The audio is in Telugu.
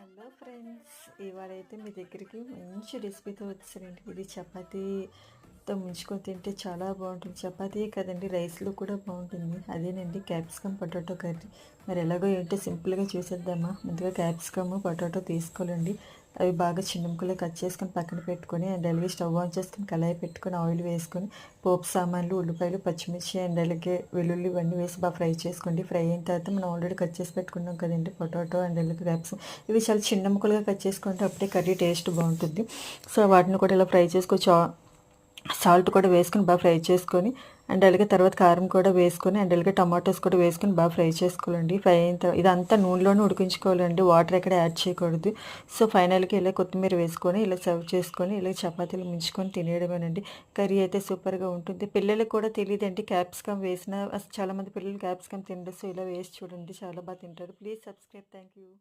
హలో ఫ్రెండ్స్, ఇవాళైతే మీ దగ్గరికి మంచి రెసిపీతో వచ్చానండి. ఇది చపాతీతో ముంచుకొని తింటే చాలా బాగుంటుంది. చపాతీయే కదండి, రైస్లో కూడా బాగుంటుంది. అదేనండి క్యాప్సికమ్ పొటాటో కర్రీ. మరి ఎలాగో ఏంటో సింపుల్గా చూసేద్దామా. ముందుగా క్యాప్సికమ్ పొటాటో తీసుకోవాలండి. అవి బాగా చిన్న ముక్కలు కట్ చేసుకొని పక్కన పెట్టుకొని, అండ్ అలాగే స్టవ్ ఆన్ చేసుకొని కళాయి పెట్టుకొని ఆయిల్ వేసుకొని పోపు సామాన్లు, ఉల్లిపాయలు, పచ్చిమిర్చి, అండ్ అలాగే వెల్లుల్లి ఇవన్నీ వేసి బాగా ఫ్రై చేసుకోండి. ఫ్రై అయిన తర్వాత మనం ఆల్రెడీ కట్ చేసి పెట్టుకున్నాం కదండి పొటాటో అండ్ అలాగే క్యాప్సికమ్. ఇవి చాలా చిన్న ముక్కలుగా కట్ చేసుకుంటే అప్పుడే కర్రీ టేస్ట్ బాగుంటుంది. సో వాటిని కూడా ఇలా ఫ్రై చేసుకోవచ్చు. సాల్ట్ కూడా వేసుకొని బాగా ఫ్రై చేసుకొని, అండ్ అలాగే తర్వాత కారం కూడా వేసుకొని, అండ్ అలాగే టమాటోస్ కూడా వేసుకొని బాగా ఫ్రై చేసుకోవాలండి. ఫ్రై అయిన తర్వాత ఇదంతా నూనెలోనే ఉడికించుకోవాలండి, వాటర్ ఎక్కడ యాడ్ చేయకూడదు. సో ఫైనల్గా ఇలా కొత్తిమీర వేసుకొని ఇలా సర్వ్ చేసుకొని ఇలా చపాతీలు ముంచుకొని తినేయడమేనండి. కర్రీ అయితే సూపర్గా ఉంటుంది. పిల్లలకు కూడా తెలియదండి క్యాప్సికమ్ వేసిన, చాలామంది పిల్లలు క్యాప్సికమ్ తినరు. సో ఇలా వేసి చూడండి, చాలా బాగా తింటారు. Please subscribe. Thank you.